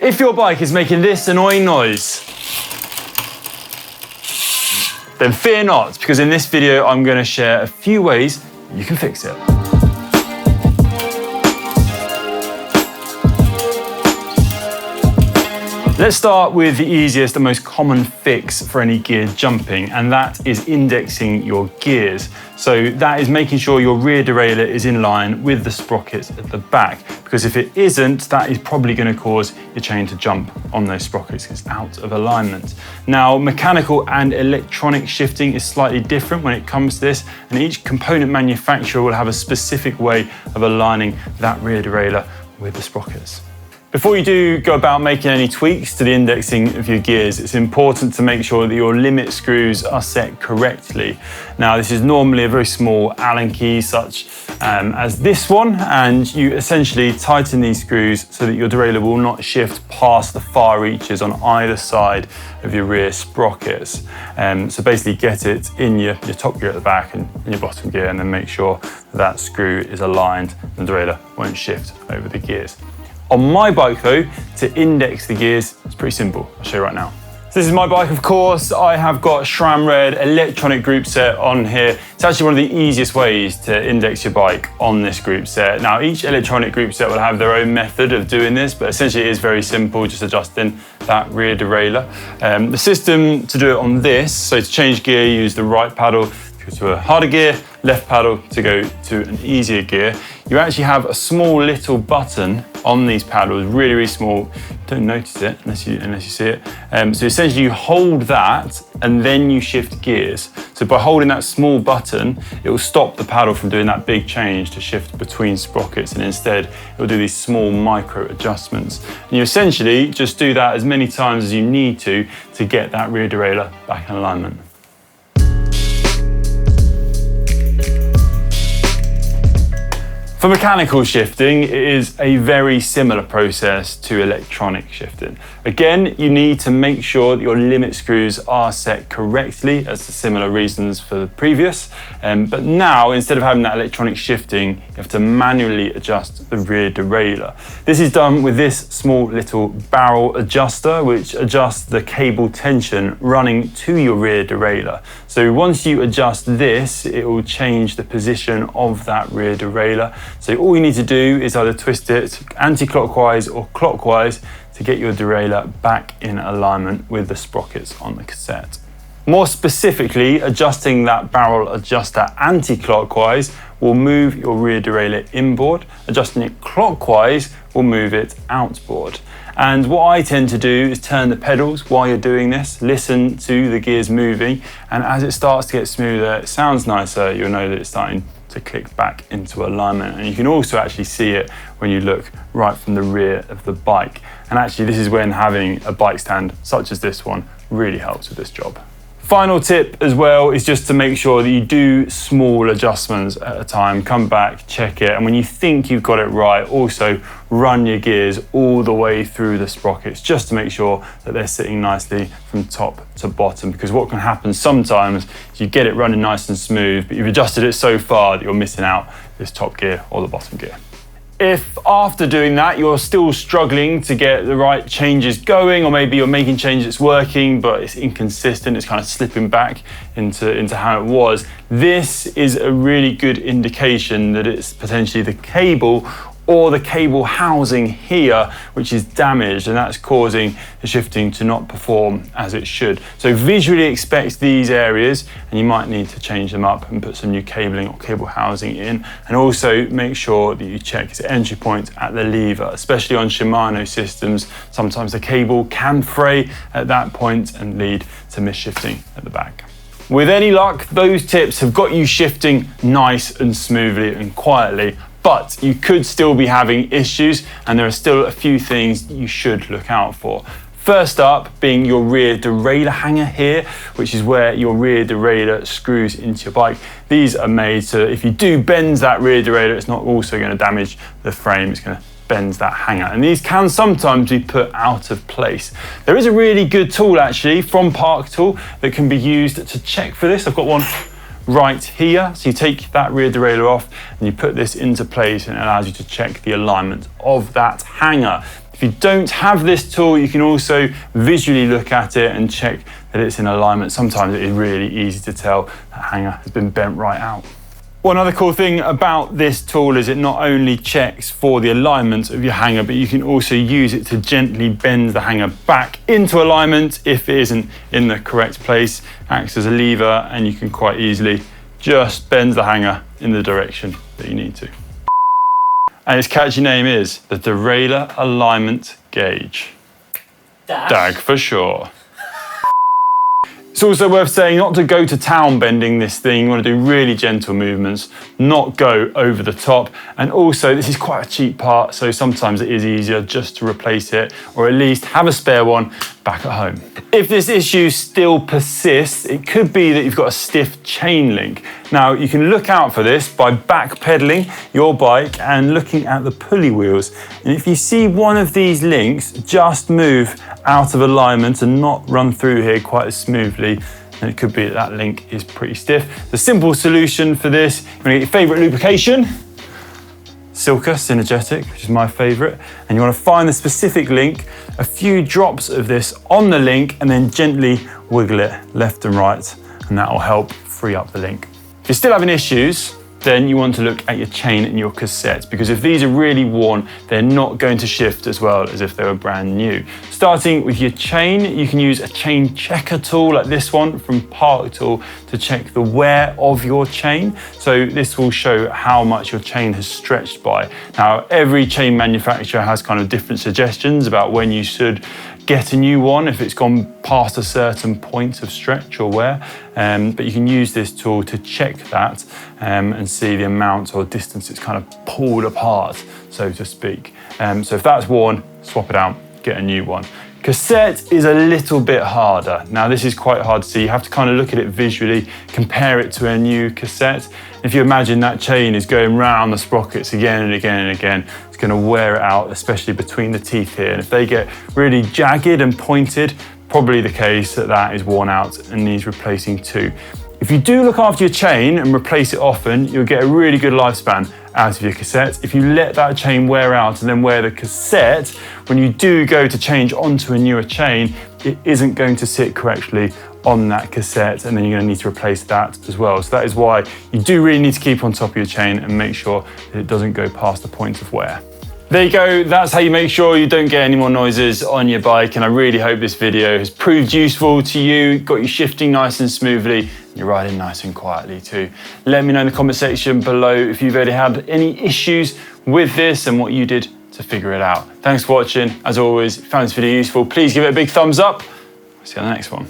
If your bike is making this annoying noise, then fear not, because in this video, I'm going to share a few ways you can fix it. Let's start with the easiest and most common fix for any gear jumping, and that is indexing your gears. So that is making sure your rear derailleur is in line with the sprockets at the back, because if it isn't, that is probably going to cause your chain to jump on those sprockets. It's out of alignment. Now, mechanical and electronic shifting is slightly different when it comes to this, and each component manufacturer will have a specific way of aligning that rear derailleur with the sprockets. Before you do go about making any tweaks to the indexing of your gears, it's important to make sure that your limit screws are set correctly. Now, this is normally a very small Allen key, such as this one, and you essentially tighten these screws so that your derailleur will not shift past the far reaches on either side of your rear sprockets. So basically get it in your top gear at the back and in your bottom gear, and then make sure that screw is aligned and the derailleur won't shift over the gears. On my bike though, to index the gears, it's pretty simple. I'll show you right now. So this is my bike, of course. I have got SRAM Red electronic group set on here. It's actually one of the easiest ways to index your bike on this group set. Now, each electronic group set will have their own method of doing this, but essentially it is very simple, just adjusting that rear derailleur. The system to do it on this, so to change gear, use the right paddle to go to a harder gear, left paddle to go to an easier gear. You actually have a small little button on these paddles, really, really small. You don't notice it unless you see it. So essentially you hold that and then you shift gears. So by holding that small button, it will stop the paddle from doing that big change to shift between sprockets, and instead it will do these small micro adjustments. And you essentially just do that as many times as you need to get that rear derailleur back in alignment. For mechanical shifting, it is a very similar process to electronic shifting. Again, you need to make sure that your limit screws are set correctly, as the similar reasons for the previous. But now, instead of having that electronic shifting, you have to manually adjust the rear derailleur. This is done with this small little barrel adjuster, which adjusts the cable tension running to your rear derailleur. So once you adjust this, it will change the position of that rear derailleur. So all you need to do is either twist it anti-clockwise or clockwise to get your derailleur back in alignment with the sprockets on the cassette. More specifically, adjusting that barrel adjuster anti-clockwise will move your rear derailleur inboard. Adjusting it clockwise will move it outboard. And what I tend to do is turn the pedals while you're doing this, listen to the gears moving, and as it starts to get smoother, it sounds nicer, you'll know that it's starting to click back into alignment. And you can also actually see it when you look right from the rear of the bike. And actually this is when having a bike stand such as this one really helps with this job. Final tip as well is just to make sure that you do small adjustments at a time, come back, check it, and when you think you've got it right, also run your gears all the way through the sprockets just to make sure that they're sitting nicely from top to bottom, because what can happen sometimes is you get it running nice and smooth, but you've adjusted it so far that you're missing out this top gear or the bottom gear. If after doing that you're still struggling to get the right changes going, or maybe you're making changes that's working but it's inconsistent, it's kind of slipping back into how it was, this is a really good indication that it's potentially the cable or the cable housing here which is damaged, and that's causing the shifting to not perform as it should. So visually inspect these areas, and you might need to change them up and put some new cabling or cable housing in, and also make sure that you check its entry point at the lever. Especially on Shimano systems, sometimes the cable can fray at that point and lead to misshifting at the back. With any luck, those tips have got you shifting nice and smoothly and quietly, but you could still be having issues, and there are still a few things you should look out for. First up being your rear derailleur hanger here, which is where your rear derailleur screws into your bike. These are made so if you do bend that rear derailleur, it's not also going to damage the frame, it's going to bend that hanger. And these can sometimes be put out of place. There is a really good tool actually from Park Tool that can be used to check for this. I've got one right here. So you take that rear derailleur off and you put this into place, and it allows you to check the alignment of that hanger. If If you don't have this tool, you can also visually look at it and check that it's in alignment. Sometimes it is really easy to tell that hanger has been bent right out. One other cool thing about this tool is it not only checks for the alignment of your hanger, but you can also use it to gently bend the hanger back into alignment if it isn't in the correct place. Acts as a lever, and you can quite easily just bend the hanger in the direction that you need to. And its catchy name is the Derailleur Alignment Gauge. Dag for sure. It's also worth saying not to go to town bending this thing. You want to do really gentle movements, not go over the top. And also, this is quite a cheap part, so sometimes it is easier just to replace it, or at least have a spare one back at home. If this issue still persists, it could be that you've got a stiff chain link. Now, you can look out for this by backpedaling your bike and looking at the pulley wheels. And if you see one of these links just move out of alignment and not run through here quite as smoothly, and it could be that that link is pretty stiff. The simple solution for this, you're gonna get your favorite lubrication, Silka Synergetic, which is my favorite, and you want to find the specific link, a few drops of this on the link, and then gently wiggle it left and right, and that will help free up the link. If you're still having issues, then you want to look at your chain and your cassette, because if these are really worn, they're not going to shift as well as if they were brand new. Starting with your chain, you can use a chain checker tool like this one from Park Tool to check the wear of your chain. So this will show how much your chain has stretched by. Now, every chain manufacturer has kind of different suggestions about when you should get a new one if it's gone past a certain point of stretch or wear, but you can use this tool to check that and see the amount or distance it's kind of pulled apart, so to speak. So if that's worn, swap it out, get a new one. Cassette is a little bit harder. Now this is quite hard to see. You have to kind of look at it visually, compare it to a new cassette. If you imagine that chain is going round the sprockets again and again and again, it's going to wear it out, especially between the teeth here. And if they get really jagged and pointed, probably the case that that is worn out and needs replacing too. If you do look after your chain and replace it often, you'll get a really good lifespan out of your cassette. If you let that chain wear out and then wear the cassette, when you do go to change onto a newer chain, it isn't going to sit correctly on that cassette, and then you're going to need to replace that as well. So that is why you do really need to keep on top of your chain and make sure that it doesn't go past the point of wear. There you go, that's how you make sure you don't get any more noises on your bike, and I really hope this video has proved useful to you, got you shifting nice and smoothly, and you're riding nice and quietly too. Let me know in the comment section below if you've already had any issues with this and what you did to figure it out. Thanks for watching. As always, if you found this video useful, please give it a big thumbs up. I'll see you on the next one.